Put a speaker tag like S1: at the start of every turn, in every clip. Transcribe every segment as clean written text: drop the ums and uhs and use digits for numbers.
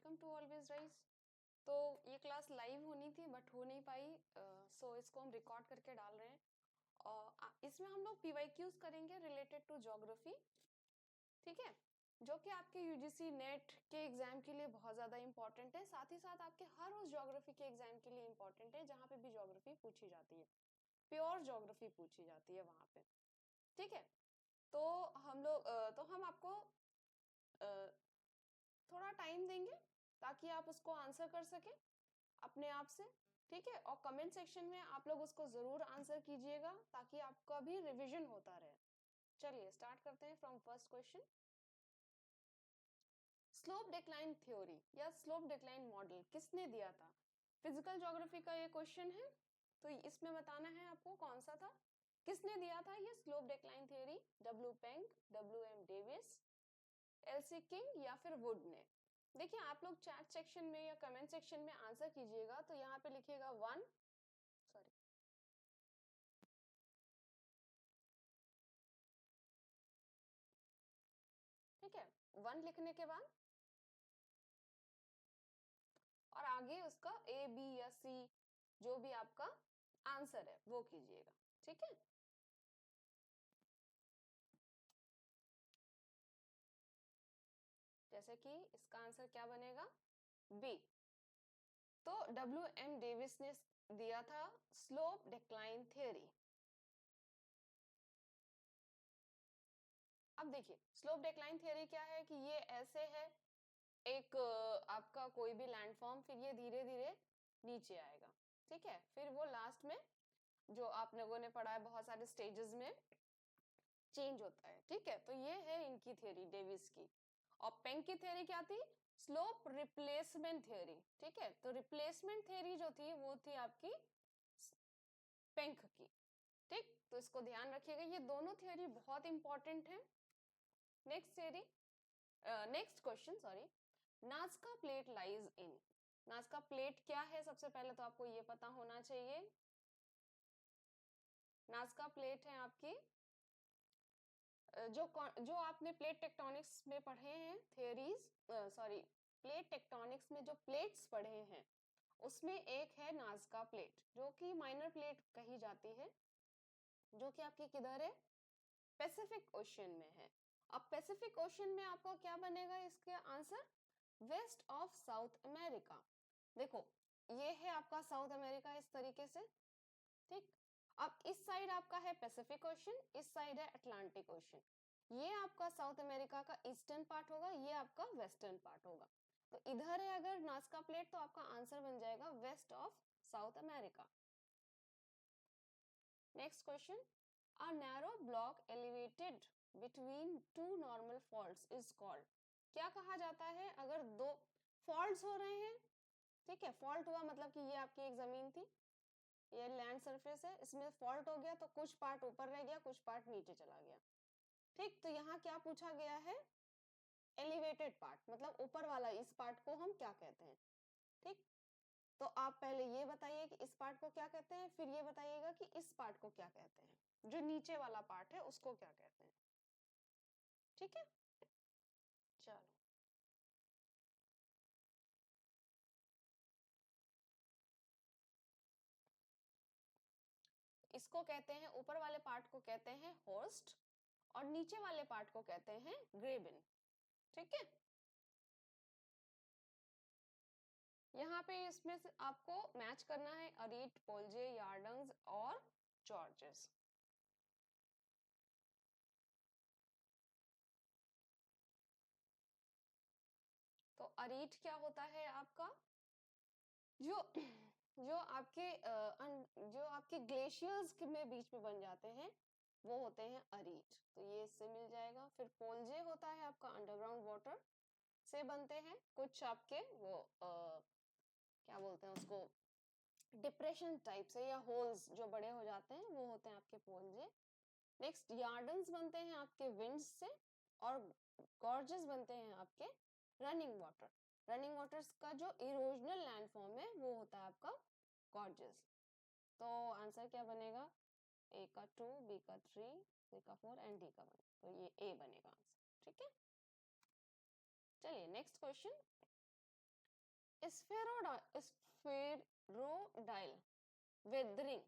S1: Welcome to always rise. तो ये class live होनी थी बट हो नहीं पाई, सो इसको हम रिकॉर्ड करके डाल रहे हैं। और इसमें हम लोग पीवाईक्यूज करेंगे रिलेटेड टू ज्योग्राफी, ठीक है, जो कि आपके यूजीसी नेट के एग्जाम के लिए बहुत ज़्यादा इंपॉर्टेंट है। साथ ही साथ आपके हर उस ज्योग्राफी के एग्जाम के लिए इंपॉर्टेंट है जहाँ पे भी ज्योग्राफी पूछी जाती है, प्योर ज्योग्राफी पूछी जाती है वहाँ पे, ठीक है। तो हम आपको थोड़ा टाइम देंगे ताकि आप उसको आंसर कर सकें अपने आप से, ठीक है। और कमेंट सेक्शन में आप लोग उसको जरूर आंसर कीजिएगा ताकि आपका भी रिवीजन होता रहे। चलिए स्टार्ट करते हैं from first question. Slope decline theory या स्लोप डिक्लाइन मॉडल किसने दिया था? फिजिकल ज्योग्राफी का ये क्वेश्चन है, तो इसमें बताना है आपको कौन सा था, किसने दिया था ये slope decline theory. W Penck, W M Davis, LC King या फिर वुड ने? देखिए आप लोग चैट सेक्शन में या कमेंट सेक्शन में आंसर कीजिएगा, तो यहाँ पे लिखिएगा वन, सॉरी, ठीक है, वन लिखने के बाद और आगे उसका ए बी या सी जो भी आपका आंसर है वो कीजिएगा, ठीक है। जैसे कि इसका आंसर क्या बनेगा, बी। तो डब्ल्यू एम डेविस ने दिया था स्लोप डिक्लाइन थ्योरी। अब देखिए स्लोप डिक्लाइन थ्योरी क्या है कि ये ऐसे है, एक आपका कोई भी लैंडफॉर्म, फिर ये धीरे धीरे नीचे आएगा, ठीक है, फिर वो लास्ट में जो आप लोगों ने पढ़ा है बहुत सारे स्टेजेस में चेंज होता है, ठीक है। तो ये है इनकी थ्योरी डेविस की। और पेंक की थ्योरी क्या थी? स्लोप रिप्लेसमेंट थ्योरी, ठीक है। तो रिप्लेसमेंट थ्योरी जो थी वो थी आपकी पेंक की, ठीक। तो इसको ध्यान रखिएगा, ये दोनों थ्योरी बहुत इंपॉर्टेंट है। Next theory, next question, sorry. नाजका plate lies in, नाजका plate क्या है सबसे पहले तो आपको ये पता होना चाहिए। नाजका प्लेट है आपकी जो आपने प्लेट टेक्टोनिक्स में पढ़े हैं थियरीज, सॉरी, प्लेट टेक्टोनिक्स में जो प्लेट्स पढ़े हैं उसमें एक है नाजका प्लेट जो कि माइनर प्लेट कही जाती है, जो कि आपकी किधर है? पैसिफिक ओशन में है। अब पैसिफिक ओशन में आपका क्या बनेगा इसका answer? West of South America. देखो ये है आपका साउथ अमेरिका इस तरीके से, ठीक। अब इस साइड आपका है पैसिफिक ओशन, इस साइड है अटलांटिक ओशन। ये आपका साउथ अमेरिका का ईस्टर्न पार्ट होगा, ये आपका वेस्टर्न पार्ट होगा। तो इधर है अगर नाजका प्लेट तो आपका आंसर बन जाएगा west of South America. Next question, a narrow block elevated between two normal faults is called. क्या कहा जाता है अगर दो फॉल्ट्स हो रहे हैं, ठीक है, फॉल्ट हुआ मतलब कि ये आपकी एक जमीन थी, ये लैंड सरफेस है, इसमें फॉल्ट हो गया तो कुछ पार्ट ऊपर रह गया कुछ पार्ट नीचे चला गया, ठीक। तो यहाँ क्या पूछा गया है? एलिवेटेड पार्ट मतलब ऊपर वाला इस पार्ट को हम क्या कहते हैं, ठीक। तो आप पहले ये बताइए कि इस पार्ट को क्या कहते हैं, फिर ये बताइएगा कि इस पार्ट को क्या कहते हैं, जो नीचे वाला पार्ट है उसको क्या कहते हैं, ठीक है। चलो इसको कहते हैं, ऊपर वाले पार्ट को कहते हैं होस्ट और नीचे वाले पार्ट को कहते हैं ग्रेबन, ठीक है। यहाँ पे इसमें से आपको मैच करना है अरीट, पोल्जे, यार्डन्स और जॉर्जेस। तो अरीट क्या होता है आपका? जो जो आपके जो आपके ग्लेशियर्स में बीच में बन जाते हैं वो होते हैं अरीट, तो ये इससे मिल जाएगा। फिर पोल्जे होता है आपका अंडरग्राउंड वाटर से बनते हैं कुछ आपके वो क्या बोलते हैं उसको, डिप्रेशन टाइप से या होल्स जो बड़े हो जाते हैं वो होते हैं आपके पोल्जे। नेक्स्ट यार्डन्स बनते हैं आपके विंड्स से और गॉर्जेस बनते हैं आपके रनिंग वाटर। रनिंग वाटर्स का जो इरोजनल लैंडफॉर्म है वो होता है आपका गॉर्जेस। तो आंसर क्या बनेगा? ए का 2, बी का 3, सी का 4 एंड डी का 1, तो ये ए बनेगा आंसर, ठीक है। चलिए next question, Spheroidal weathering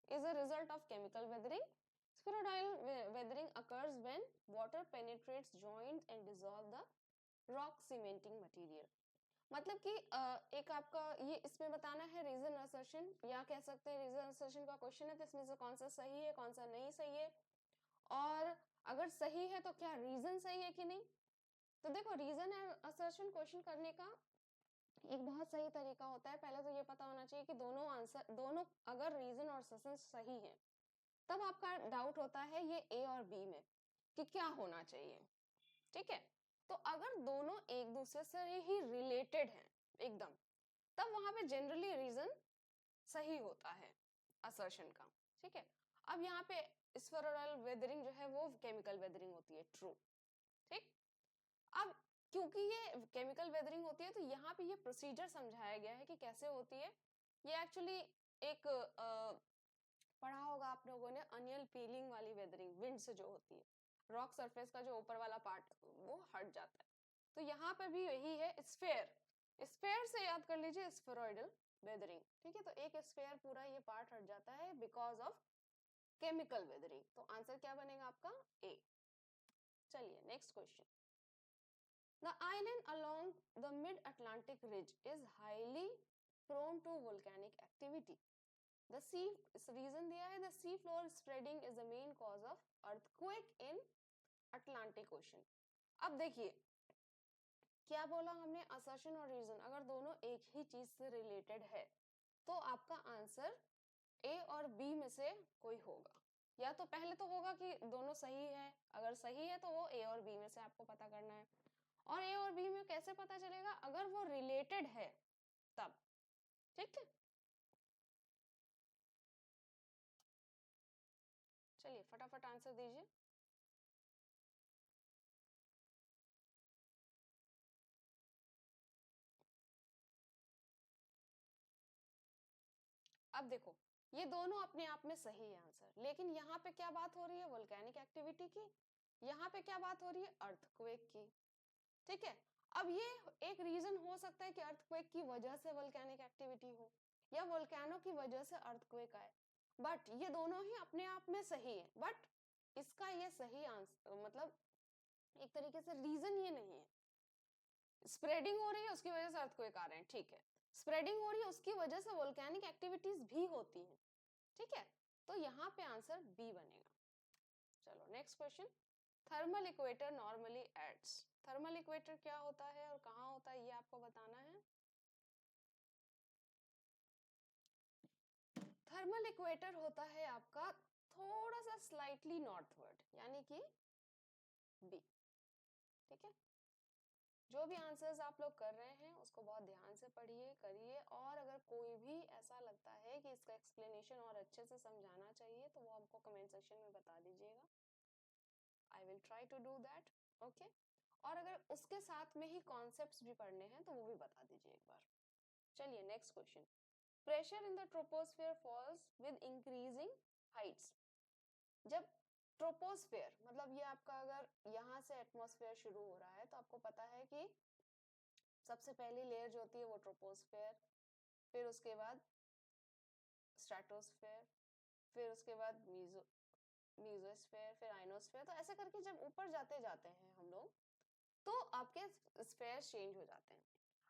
S1: is a result of chemical weathering. Spheroidal weathering occurs when water penetrates joints and dissolve the rock cementing material. मतलब कि एक आपका ये इसमें बताना है रीजन असर्शन, या कह सकते हैं रीजन असर्शन का क्वेश्चन है तो इसमें से कौन सा सही है कौन सा नहीं सही है, और अगर सही है तो क्या रीजन सही है कि नहीं। तो देखो रीजन असर्शन क्वेश्चन करने का एक बहुत सही तरीका होता है, पहले तो ये पता होना चाहिए कि दोनों अगर रीजन और असर्शन सही है तब आपका डाउट होता है ये ए और बी में कि क्या होना चाहिए। ठीक है, तो अगर दोनों एक दूसरे से ही रिलेटेड हैं एकदम, तब वहां पे जनरली रीजन सही होता है असर्शन का। ठीक है, अब यहाँ पे स्फेरोइडल वेदरिंग जो है वो केमिकल वेदरिंग होती है, ट्रू। ठीक, अब क्योंकि ये केमिकल वेदरिंग होती है तो यहाँ पे ये प्रोसीजर समझाया गया है कि कैसे होती है। ये एक्चुअली एक पढ़ा होगा आप लोगों ने, अनियल पीलिंग वाली वेदरिंग, विंड से जो होती है, रॉक सरफेस का जो ऊपर वाला पार्ट वो हट जाता है। तो यहाँ पे भी यही है, स्फेयर, स्फेयर से याद कर लीजिए स्फेरॉइडल वेदरिंग। ठीक है, तो एक स्फेयर पूरा ये पार्ट हट जाता है बिकॉज ऑफ केमिकल वेदरिंग। तो आंसर क्या बनेगा आपका, ए। चलिए next question. The island along the mid Atlantic ridge is highly prone to volcanic activity. The sea reason दिया है, the sea floor spreading is the main cause of earthquake in Atlantic Ocean। अब देखिए क्या बोला हमने, assertion और reason अगर दोनों एक ही चीज से रिलेटेड है तो आपका आंसर ए और बी में से कोई होगा। या तो पहले तो होगा कि दोनों सही है, अगर सही है तो वो ए और बी में से आपको पता करना है। और ए और बी में कैसे पता चलेगा, अगर वो रिलेटेड है तब। ठीक है, चलिए फटाफट आंसर दीजिए। अब देखो ये दोनों अपने आप में सही है आंसर, लेकिन यहाँ पे क्या बात हो रही है, वोल्केनिक एक्टिविटी की। यहाँ पे क्या बात हो रही है, अर्थक्वेक की। ठीक है, अब ये एक रीजन हो सकता है कि अर्थक्वेक की वजह से वोल्केनिक एक्टिविटी हो, या वोल्केनो की वजह से अर्थक्वेक आए, बट ये दोनों ही अपने आप में सही है। बट इसका ये सही आंसर मतलब एक तरीके से रीजन ये नहीं है। स्प्रेडिंग हो रही है उसकी वजह से अर्थक्वेक आ रहे हैं, ठीक है, स्प्रेडिंग हो रही है उसकी वजह से वोल्केनिक एक्टिविटीज भी होती हैं। ठीक है, तो यहाँ पे आंसर बी बनेगा। चलो next question. Thermal equator normally aids, thermal equator क्या होता है और कहाँ होता है ये आपको बताना है। थर्मल इक्वेटर होता है आपका थोड़ा सा स्लाइटली नॉर्थवर्ड, यानी कि बी। ठीक है, जो भी आंसर्स आप लोग कर रहे हैं उसको बहुत ध्यान से पढ़िए करिए, और अगर कोई भी ऐसा लगता है कि इसका एक्सप्लेनेशन और अच्छे से समझाना चाहिए तो वो हमको कमेंट सेक्शन में बता दीजिएगा। I will try to do that. Okay, और अगर उसके साथ में ही कॉन्सेप्ट्स भी पढ़ने हैं तो वो भी बता दीजिए एक बार। चलिए next question. Pressure in the troposphere falls with increasing heights. जब ट्रोपोस्फेयर मतलब ये आपका अगर यहाँ से एटमॉस्फेयर शुरू हो रहा है तो आपको पता है कि सबसे पहली लेयर जो होती है वो ट्रोपोस्फेयर, फिर उसके बाद स्ट्रेटोस्फेयर, फिर उसके बाद मीजोस्फेयर, फिर आइनोस्फेयर। तो ऐसे करके जब ऊपर जाते जाते हैं हम लोग तो आपके स्फेयर चेंज हो जाते हैं।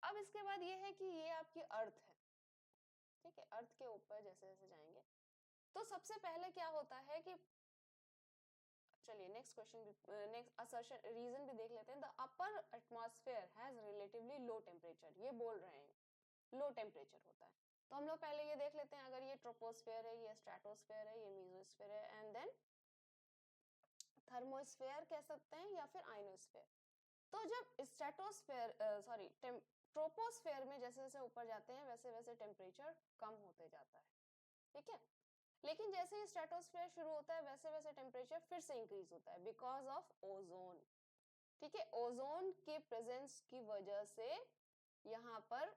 S1: अब इसके बाद ये है कि ये आपकी अर्थ है। ठीक है, अर्थ के ऊपर जैसे जैसे जाएंगे तो सबसे पहले क्या होता है कि, चलिए नेक्स्ट क्वेश्चन भी, नेक्स्ट असर्शन रीजन भी देख लेते हैं। The upper atmosphere has relatively low temperature, ये बोल रहे हैं लो टेम्परेचर होता है। तो हम लोग पहले ये देख लेते हैं, अगर ये ट्रोपोस्फेयर है, ये स्ट्रेटोस्फेयर है, ये मीजोस्फेयर है, एंड देन थर्मोस्फेयर कह सकते हैं या फिर आइनोस्फेयर। तो जब स्ट्रेटोस्फेयर सॉरी ट्रोपोस्फेयर में जैसे जैसे ऊपर जाते हैं वैसे वैसे टेम्परेचर कम होते जाता है। ठीक है, लेकिन जैसे ही स्ट्रेटोस्फेयर शुरू होता है वैसे वैसे टेम्परेचर फिर से इंक्रीज होता है बिकॉज ऑफ ओजोन। ठीक है, ओजोन के प्रेजेंस की वजह से यहाँ पर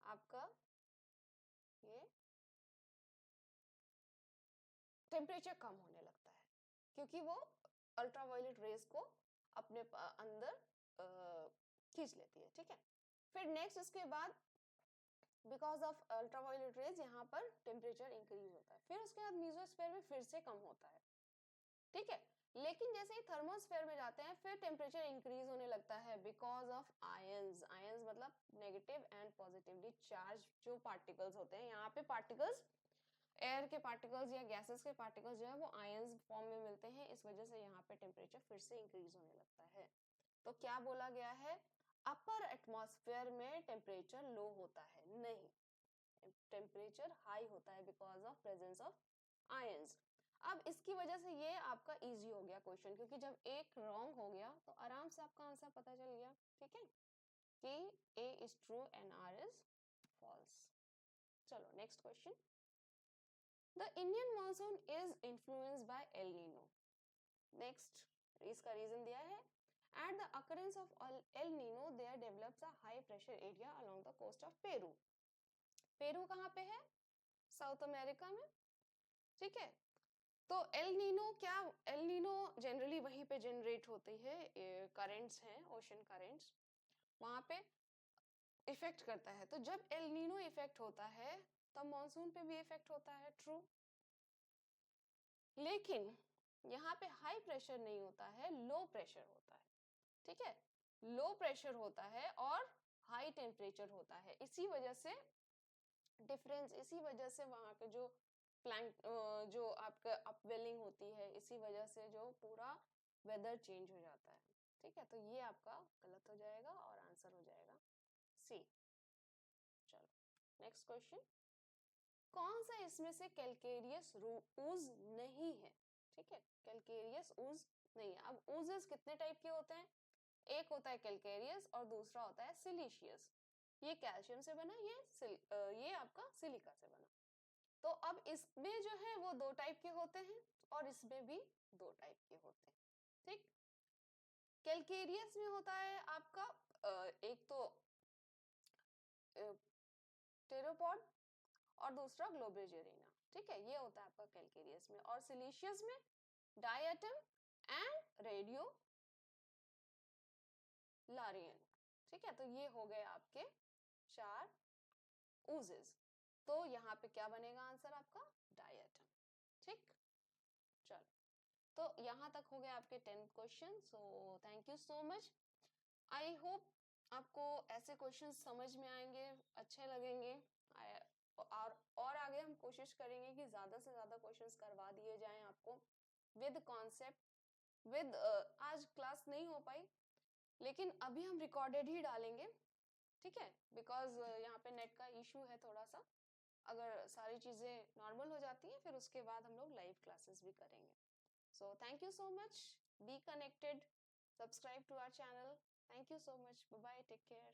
S1: आपका ये टेम्परेचर कम होने लगता है। क्योंकि वो अल्ट्रावायलेट रेज को अपने अंदर खींच लेती है, ठीक है। फिर नेक्स्ट इसके बाद बिकॉज ऑफ अल्ट्रावायलेट रेज यहाँ पर टेम्परेचर इंक्रीज होता है। फिर उसके बाद मेसोस्फीयर में फिर से कम होता है, ठीक है। लेकिन जैसे ही थर्मोस्फेयर में जाते हैं फिर टेम्परेचर इंक्रीज होने लगता है बिकॉज ऑफ आयंस। आयंस मतलब नेगेटिव एंड पॉजिटिवली चार्ज जो पार्टिकल्स होते हैं, यहाँ पे पार्टिकल्स एयर के पार्टिकल्स या गैसेस के पार्टिकल्स जो है वो आयंस फॉर्म में मिलते हैं, इस वजह से यहाँ पे टेम्परेचर फिर से इंक्रीज होने लगता है। तो क्या बोला गया है, अपर एटमॉस्फेयर में टेम्परेचर लो होता है, नहीं, टेम्परेचर हाई होता है because of presence of ions. अब इसकी वजह से ये आपका इजी हो गया क्वेश्चन, क्योंकि जब एक रॉन्ग हो गया तो आराम से आपका आंसर पता चल गया, ठीक है, कि A is true and R is false. चलो next question. The Indian monsoon is influenced by El Nino. Next इसका रीजन दिया है, at the occurrence of El Nino there develops a high pressure area along the coast of Peru। Peru कहाँ पे है, south America में, ठीक है। तो एल नीनो क्या, एल नीनो जनरली वहीं पे जनरेट होती है, करंट्स हैं, ओशन करंट्स वहां पे इफेक्ट करता है। तो जब एल नीनो इफेक्ट होता है तब मॉनसून पे भी इफेक्ट होता है, ट्रू। लेकिन यहाँ पे हाई प्रेशर नहीं होता है, लो प्रेशर होता है, ठीक है, लो प्रेशर होता है और हाई टेम्परेचर होता है। इसी वजह से डिफरेंस, इसी वजह से वहां के जो प्लैंक जो आपका अपवेलिंग होती है, इसी वजह से जो पूरा वेदर चेंज हो जाता है, ठीक है। तो ये आपका गलत हो जाएगा और आंसर हो जाएगा सी। चलो नेक्स्ट क्वेश्चन। कौन सा इसमें से कैलकेरियस ऊज नहीं है, ठीक है, कैलकेरियस ऊज नहीं है। अब ऊजेस कितने टाइप के होते हैं, एक होता है कैलकेरियस और दूसरा होता है सिलिशियस। ये कैल्शियम से बना, ये आपका सिलिका से बना। तो अब इसमें जो है वो दो टाइप के होते हैं और इसमें भी दो टाइप के होते हैं, ठीक। कैलकेरियस में होता है आपका एक तो टेरोपॉड और दूसरा ग्लोब्रेजेरिना, ठीक है, ये होता है आपका कैलकेरियस में। और सिलिशियस में डायटम एंड रेडियो लारियन, ठीक है। तो ये हो गए आपके 4 ऊजेस। तो यहाँ पे क्या बनेगा आंसर आपका, डायटम, ठीक। चलो तो यहाँ तक हो गए आपके 10 question. So thank you so much. I hope आपको ऐसे क्वेश्चन समझ में आएंगे, अच्छे लगेंगे। और आगे हम कोशिश करेंगे कि ज्यादा से ज्यादा क्वेश्चंस करवा दिए जाएं आपको विद कॉन्सेप्ट, विद आज क्लास नहीं हो पाई लेकिन अभी हम रिकॉर्डेड ही डालेंगे, ठीक है, बिकॉज यहाँ पे नेट का इशू है थोड़ा सा। अगर सारी चीजें नॉर्मल हो जाती हैं फिर उसके बाद हम लोग लाइव क्लासेस भी करेंगे। So thank you so much, be connected, subscribe to our channel. Thank you so much. Bye bye, take care.